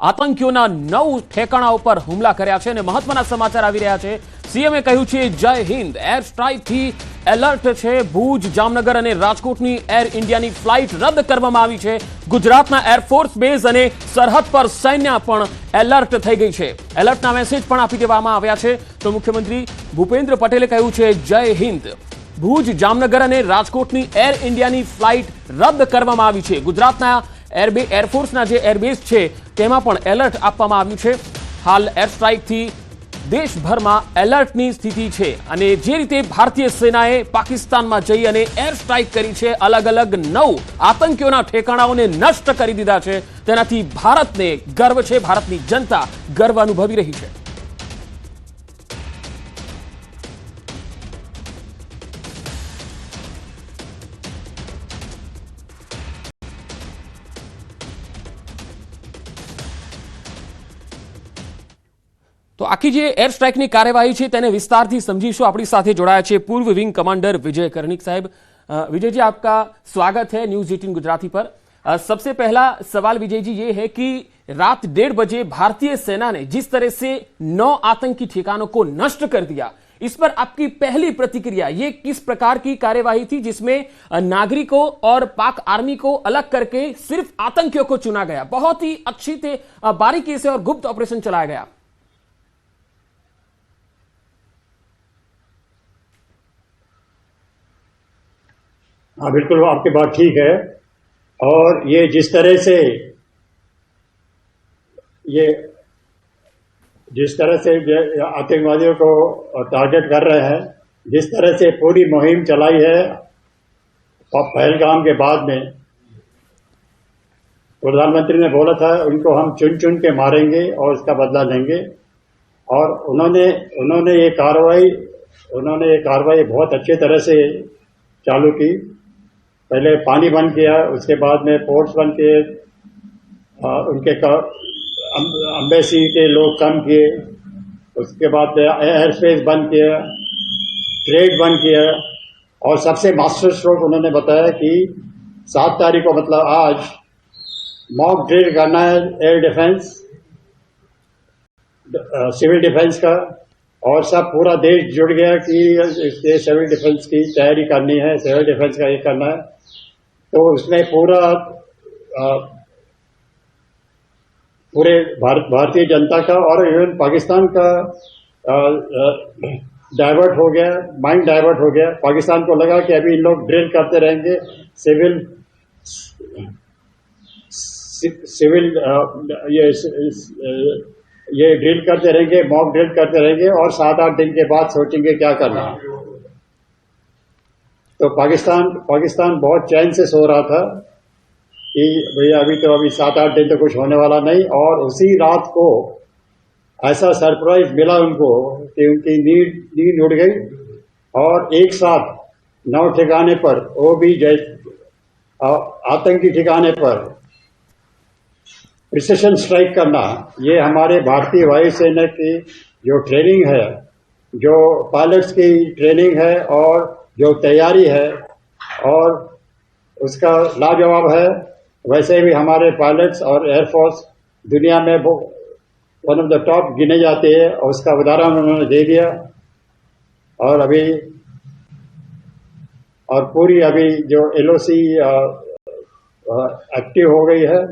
આતંકીઓના 9 ઠેકાણા ઉપર હુમલા કર્યા છે અને મહત્વના સમાચાર આવી રહ્યા છે। સીએમએ કહ્યું છે જય હિન્દ। એર સ્ટ્રાઇકથી એલર્ટ છે। ભુજ, જામનગર અને રાજકોટની એર ઇન્ડિયાની ફ્લાઇટ રદ કરવામાં આવી છે। ગુજરાતના એરફોર્સ બેઝ અને સરહદ પર સૈન્ય પણ એલર્ટ થઈ ગઈ છે। એલર્ટના મેસેજ પણ આપી દેવામાં આવ્યા છે। તો મુખ્યમંત્રી ભૂપેન્દ્ર પટેલે કહ્યું છે જય હિન્દ। ભુજ, જામનગર અને રાજકોટની એર ઇન્ડિયાની ફ્લાઇટ રદ કરવામાં આવી છે। ગુજરાતના એરફોર્સના જે એરબેઝ છે તેમાં પણ એલર્ટ આપવામાં આવ્યું છે। હાલ એર સ્ટ્રાઇકથી દેશભરમાં એલર્ટની સ્થિતિ છે અને જે રીતે ભારતીય સેનાએ પાકિસ્તાનમાં જઈ અને એર સ્ટ્રાઇક કરી છે, અલગ અલગ 9 આતંકીઓના ઠેકાણાઓને નષ્ટ કરી દીધા છે, તેનાથી ભારતને ગર્વ છે। ભારતની જનતા ગર્વ અનુભવી રહી છે। તો આખી જે એર સ્ટ્રાઇકની કાર્યવાહી છે તેને વિસ્તારથી સમજીશું। આપણી સાથે જોડાયા છે પૂર્વ વિંગ કમાंडर विजय कर्णिक साहब। विजय जी, आपका स्वागत है न्यूज 18 गुजराती पर। सबसे पहला सवाल विजय जी ये है कि रात 1:30 बजे भारतीय सेना ने जिस तरह से 9 आतंकी ठिकानों को नष्ट कर दिया, इस पर आपकी पहली प्रतिक्रिया, ये किस प्रकार की कार्यवाही थी जिसमें नागरिकों और पाक आर्मी को अलग करके सिर्फ आतंकियों को चुना गया? बहुत ही अच्छी बारीकी से और गुप्त ऑपरेशन चलाया गया। हाँ, बिल्कुल आपकी बात ठीक है। और ये जिस तरह से आतंकवादियों को टारगेट कर रहे हैं, जिस तरह से पूरी मुहिम चलाई है पहलगाम के बाद में, प्रधानमंत्री ने बोला था उनको हम चुन चुन के मारेंगे और उसका बदला लेंगे। और उन्होंने ये कार्रवाई बहुत अच्छी तरह से चालू की। पहले पानी बंद किया, उसके बाद में पोर्ट्स बंद किए, उनके एम्बेसी के लोग कम किए, उसके बाद एयर स्पेस बंद किया, ट्रेड बंद किया। और सबसे मास्टर स्ट्रोक उन्होंने बताया कि 7 तारीख को, मतलब आज, मॉक ड्रिल करना है एयर डिफेंस, सिविल डिफेंस का। और सब पूरा देश जुड़ गया कि ये सिविल डिफेंस की तैयारी करनी है, सिविल डिफेंस का ये करना है। तो उसमें पूरे भारतीय जनता का और इवन पाकिस्तान का डाइवर्ट हो गया, माइंड डाइवर्ट हो गया। पाकिस्तान को लगा कि अभी इन लोग ड्रिल करते रहेंगे, ये ड्रिल करते रहेंगे, मॉक ड्रिल करते रहेंगे और 7-8 दिन के बाद सोचेंगे क्या करना है। तो पाकिस्तान बहुत चैन से सो रहा था कि भैया अभी 7-8 दिन तो कुछ होने वाला नहीं। और उसी रात को ऐसा सरप्राइज मिला उनको कि उनकी नींद उड़ गई और एक साथ 9 ठिकाने पर, वो भी आतंकी ठिकाने पर प्रिसिशन स्ट्राइक करना, ये हमारे भारतीय वायुसेना की जो ट्रेनिंग है, जो पायलट्स की ट्रेनिंग है और जो तैयारी है, और उसका लाजवाब है। वैसे भी हमारे पायलट्स और एयरफोर्स दुनिया में वन ऑफ द टॉप गिने जाते हैं, और उसका उदाहरण उन्होंने दे दिया। और पूरी अभी जो LOC एक्टिव हो गई है।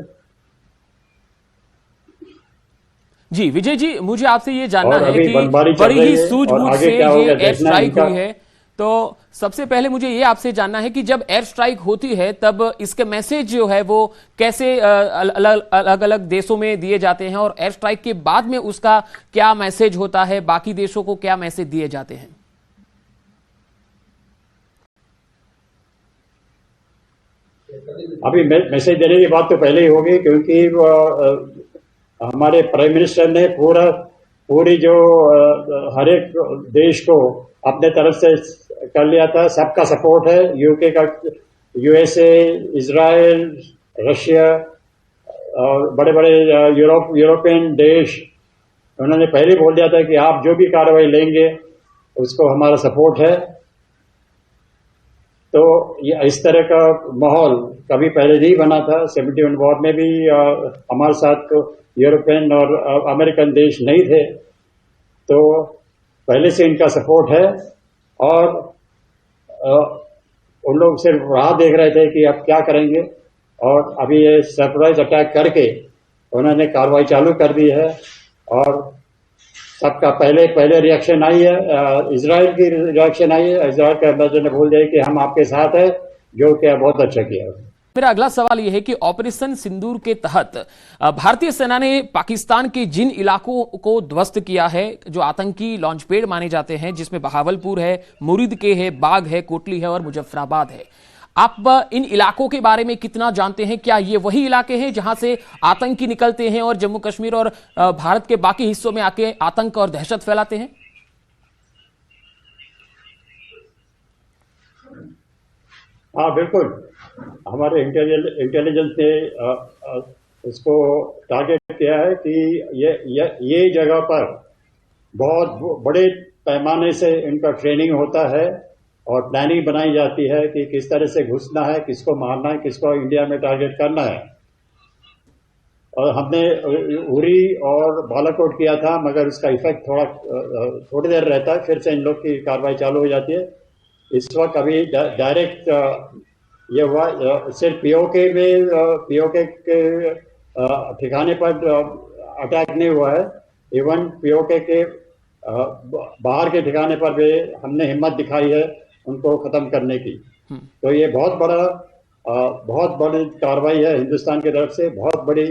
जी विजय जी, मुझे आपसे ये जानना है कि बड़ी ही सूझबूझ से ये एयर स्ट्राइक हुई है, तो सबसे पहले मुझे ये आपसे जानना है कि जब एयर स्ट्राइक होती है तब इसके मैसेज जो है वो कैसे अलग अलग देशों में दिए जाते हैं, और एयर स्ट्राइक के बाद में उसका क्या मैसेज होता है, बाकी देशों को क्या मैसेज दिए जाते हैं? अभी मैसेज देने की बात तो पहले ही होगी, क्योंकि हमारे प्राइम मिनिस्टर ने पूरी जो हर एक देश को अपने तरफ से कर लिया था। सबका सपोर्ट है, यूके का, USA, इजराइल, रशिया और बड़े बड़े यूरोपियन देश, उन्होंने पहले बोल दिया था कि आप जो भी कार्रवाई लेंगे उसको हमारा सपोर्ट है। तो ये इस तरह का माहौल कभी पहले नहीं बना था। 71 वॉर में भी हमारे साथ यूरोपियन और अमेरिकन देश नहीं थे, तो पहले से इनका सपोर्ट है। और उन लोग सिर्फ राह देख रहे थे कि अब क्या करेंगे, और अभी ये सरप्राइज अटैक करके उन्होंने कार्रवाई चालू कर दी है। और सबका पहले रिएक्शन आई है, इजराइल की रिएक्शन आई है। इजराइल के एम्बेसडर ने बोल दिया कि हम आपके साथ है, जो कि बहुत अच्छा किया। मेरा अगला सवाल यह है कि ऑपरेशन सिंदूर के तहत भारतीय सेना ने पाकिस्तान के जिन इलाकों को ध्वस्त किया है, जो आतंकी लॉन्च पैड माने जाते हैं, जिसमें बहावलपुर है, मुरीद के है, बाग है, कोटली है और मुजफ्फराबाद है, आप इन इलाकों के बारे में कितना जानते हैं? क्या ये वही इलाके हैं जहां से आतंकी निकलते हैं और जम्मू कश्मीर और भारत के बाकी हिस्सों में आके आतंक और दहशत फैलाते हैं? हाँ, बिल्कुल। हमारे इंटेलिजेंस ने उसको टारगेट किया है कि ये जगह पर बहुत बड़े पैमाने से इनका ट्रेनिंग होता है और प्लानिंग बनाई जाती है कि किस तरह से घुसना है, किसको मारना है, किसको इंडिया में टारगेट करना है। और हमने उरी और बालाकोट किया था, मगर उसका इफेक्ट थोड़ी देर रहता है, फिर से इन लोग की कार्रवाई चालू हो जाती है। इस वक्त अभी डायरेक्ट ये हुआ सिर्फ पीओके के ठिकाने पर अटैक नहीं हुआ है, इवन पीओके के बाहर के ठिकाने पर भी हमने हिम्मत दिखाई है उनको खत्म करने की। तो ये बहुत बड़ी कार्रवाई है हिंदुस्तान की तरफ से, बहुत बड़ी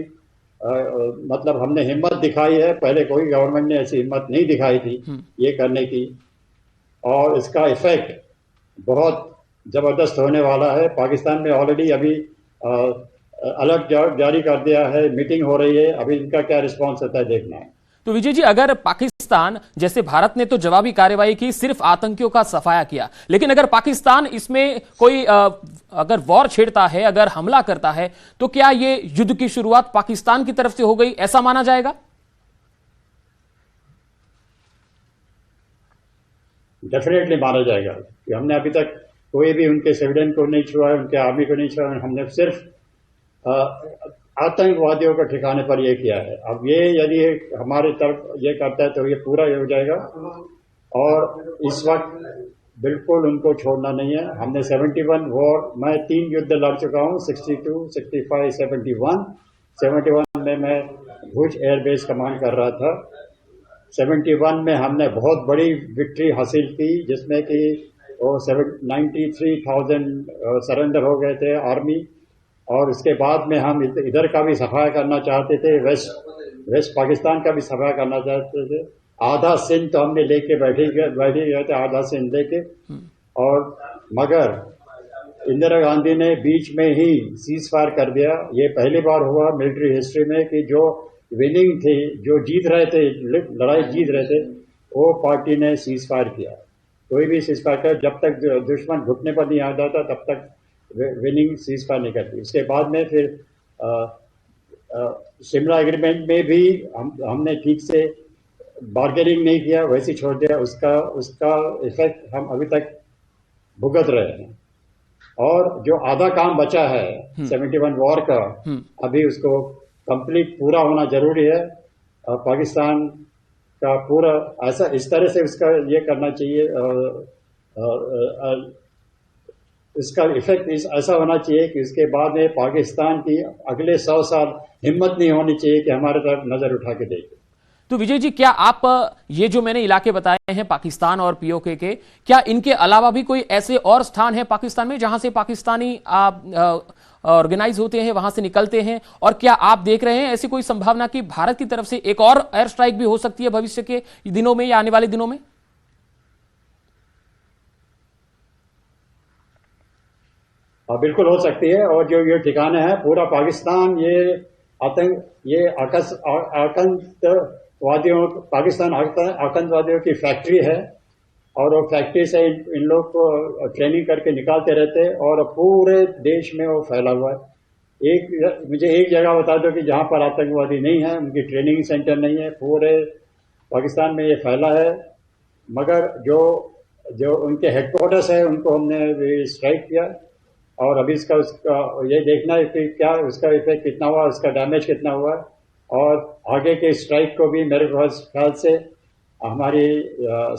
मतलब हमने हिम्मत दिखाई है। पहले कोई गवर्नमेंट ने ऐसी हिम्मत नहीं दिखाई थी ये करने की, और इसका इफेक्ट बहुत जबरदस्त होने वाला है। पाकिस्तान में ऑलरेडी अभी अलर्ट जारी कर दिया है, मीटिंग हो रही है, अभी इनका क्या रिस्पॉन्स होता है देखना है। तो विजय जी, अगर पाकिस्तान, जैसे भारत ने तो जवाबी कार्रवाई की, सिर्फ आतंकियों का सफाया किया, लेकिन अगर पाकिस्तान इसमें कोई अगर वॉर छेड़ता है, अगर हमला करता है, तो क्या ये युद्ध की शुरुआत पाकिस्तान की तरफ से हो गई, ऐसा माना जाएगा? डेफिनेटली माना जाएगा कि हमने अभी तक कोई भी उनके सिविलियन को नहीं छुआ है, उनके आर्मी को नहीं छुआ है। हमने सिर्फ आतंकवादियों के ठिकाने पर यह किया है। अब ये यदि हमारे तरफ ये करता है तो ये पूरा हो जाएगा, और इस वक्त बिल्कुल उनको छोड़ना नहीं है। हमने 71 वॉर, मैं 3 युद्ध लड़ चुका हूँ, 62, 65, 71। 71 में मैं भुज एयरबेस कमांड कर रहा था। 71 में हमने बहुत बड़ी विक्ट्री हासिल की, जिसमें कि 93,000 सरेंडर हो गए थे आर्मी। और उसके बाद में हम इधर का भी सफाया करना चाहते थे, वेस्ट पाकिस्तान का भी सफाया करना चाहते थे। आधा सिंध तो हमने लेके बैठे गए थे, आधा सिंध लेके। और मगर इंदिरा गांधी ने बीच में ही सीज फायर कर दिया। ये पहली बार हुआ मिलिट्री हिस्ट्री में कि जो विनिंग थे, जो जीत रहे थे, लड़ाई जीत रहे थे, वो पार्टी ने सीज फायर किया। कोई भी सीज फायर कर, जब तक दुश्मन घुटने पर नहीं आ जाता तब तक विनिंग सीज फायर नहीं करती। उसके बाद में फिर शिमला एग्रीमेंट में भी हमने ठीक से बार्गेनिंग नहीं किया, वैसे छोड़ दिया। उसका इफेक्ट हम अभी तक भुगत रहे हैं। और जो आधा काम बचा है 71 वॉर का, अभी उसको कंप्लीट पूरा होना जरूरी है। पाकिस्तान का पूरा ऐसा इस तरह से उसका ये करना चाहिए, इसका इफेक्ट ऐसा होना चाहिए कि इसके बाद में पाकिस्तान की अगले 100 साल हिम्मत नहीं होनी चाहिए कि हमारे तरफ नजर उठा के देखे। तो विजय जी, क्या आप ये जो मैंने इलाके बताए हैं पाकिस्तान और पीओके के, क्या इनके अलावा भी कोई ऐसे और स्थान है पाकिस्तान में जहां से पाकिस्तानी ऑर्गेनाइज होते हैं, वहां से निकलते हैं? और क्या आप देख रहे हैं ऐसी कोई संभावना कि भारत की तरफ से एक और एयर स्ट्राइक भी हो सकती है भविष्य के दिनों में या आने वाले दिनों में? बिल्कुल हो सकती है। और जो ये ठिकाने हैं, पूरा पाकिस्तान पाकिस्तान आतंकवादियों की फैक्ट्री है, और वो फैक्ट्री से इन लोग को ट्रेनिंग करके निकालते रहते हैं, और पूरे देश में वो फैला हुआ है। मुझे एक जगह बता दो कि जहां पर आतंकवादी नहीं है, उनकी ट्रेनिंग सेंटर नहीं है, पूरे पाकिस्तान में ये फैला है। मगर जो उनके हेडक्वार्टर्स है, उनको हमने स्ट्राइक किया, और अभी उसका ये देखना है कि क्या उसका इफेक्ट कितना हुआ, उसका डैमेज कितना हुआ। और आगे के स्ट्राइक को भी मेरे ख्याल से हमारी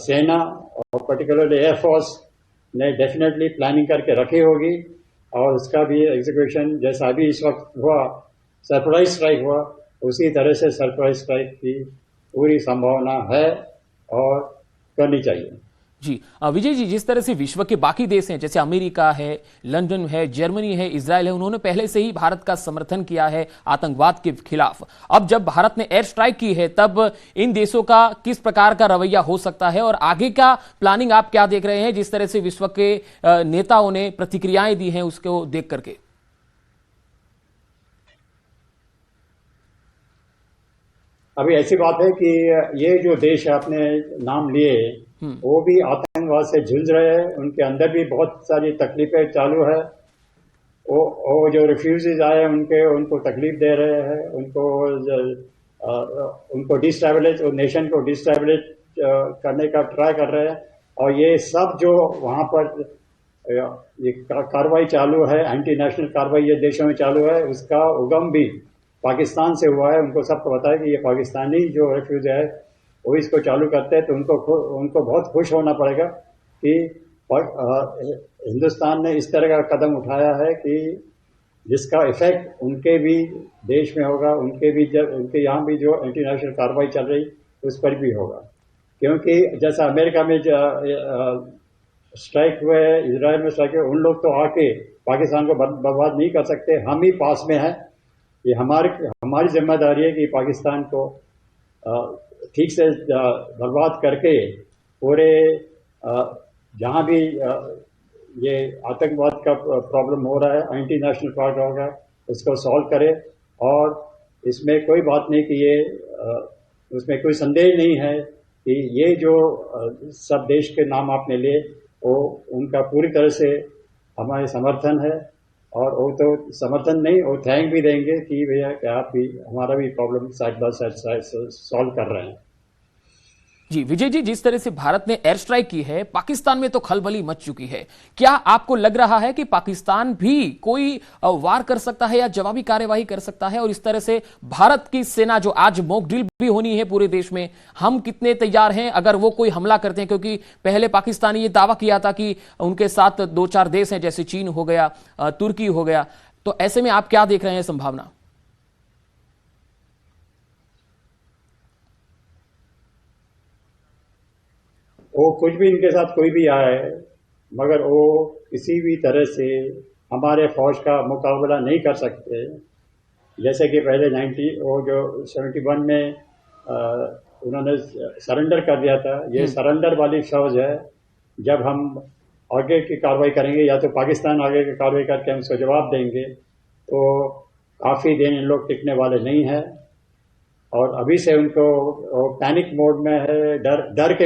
सेना और पर्टिकुलरली एयरफोर्स ने डेफिनेटली प्लानिंग करके रखी होगी और उसका भी एग्जीक्यूशन जैसा अभी इस वक्त हुआ, सरप्राइज स्ट्राइक हुआ, उसी तरह से सरप्राइज स्ट्राइक की पूरी संभावना है और करनी चाहिए। जी विजय जी, जिस तरह से विश्व के बाकी देश हैं जैसे अमेरिका है, लंदन है, जर्मनी है, इजराइल है, उन्होंने पहले से ही भारत का समर्थन किया है आतंकवाद के खिलाफ। अब जब भारत ने एयर स्ट्राइक की है तब इन देशों का किस प्रकार का रवैया हो सकता है और आगे का प्लानिंग आप क्या देख रहे हैं जिस तरह से विश्व के नेताओं ने प्रतिक्रियाएं दी हैं उसको देख करके? अभी ऐसी बात है कि ये जो देश आपने नाम लिए वो भी आतंकवाद से जूझ रहे हैं, उनके अंदर भी बहुत सारी तकलीफें चालू है। वो जो रिफ्यूजीज आए उनको तकलीफ दे रहे हैं, उनको डिस्टेबलाइज, नेशन को डिस्टेबलाइज करने का ट्राई कर रहे हैं। और ये सब जो वहां पर ये कार्रवाई चालू है, एंटी नेशनल कार्रवाई ये देशों में चालू है, उसका उगम भी पाकिस्तान से हुआ है। उनको सबको पता है कि ये पाकिस्तानी जो रेफ्यूजी है वो इसको चालू करते हैं, तो उनको बहुत खुश होना पड़ेगा कि हिंदुस्तान ने इस तरह का कदम उठाया है कि जिसका इफेक्ट उनके भी देश में होगा, उनके यहाँ भी जो इंटरनेशनल कार्रवाई चल रही उस पर भी होगा। क्योंकि जैसा अमेरिका में स्ट्राइक हुए, इजराइल में स्ट्राइक हुए, उन लोग तो आके पाकिस्तान को बर्बाद नहीं कर सकते, हम ही पास में हैं। ये हमारी जिम्मेदारी है कि पाकिस्तान को ठीक से बर्बाद करके पूरे जहां भी ये आतंकवाद का प्रॉब्लम हो रहा है, एंटी नेशनल पार्ट होगा, उसको सॉल्व करे। और इसमें कोई बात नहीं कि उसमें कोई संदेह नहीं है कि ये जो सब देश के नाम आपने लिए वो उनका पूरी तरह से हमारे समर्थन है। और वो तो समर्थन नहीं, वो थैंक भी देंगे कि भैया कि आप भी हमारा भी problem side by side solve कर रहे हैं। जी विजय जी, जिस तरह से भारत ने एयर स्ट्राइक की है, पाकिस्तान में तो खलबली मच चुकी है। क्या आपको लग रहा है कि पाकिस्तान भी कोई वार कर सकता है या जवाबी कार्यवाही कर सकता है? और इस तरह से भारत की सेना जो आज मॉक ड्रिल भी होनी है पूरे देश में, हम कितने तैयार हैं अगर वो कोई हमला करते हैं? क्योंकि पहले पाकिस्तान ने ये दावा किया था कि उनके साथ 2-4 देश हैं, जैसे चीन हो गया, तुर्की हो गया। तो ऐसे में आप क्या देख रहे हैं संभावना? वो कुछ भी इनके साथ कोई भी आए, मगर वो किसी भी तरह से हमारे फौज का मुकाबला नहीं कर सकते। जैसे कि पहले 71 में उन्होंने सरेंडर कर दिया था। ये सरेंडर वाली फौज है। जब हम आगे की कार्रवाई करेंगे या तो पाकिस्तान आगे की कार्रवाई करके हम उसको जवाब देंगे, तो काफ़ी दिन इन लोग टिकने वाले नहीं हैं। और अभी से उनको पैनिक मोड में है, डर के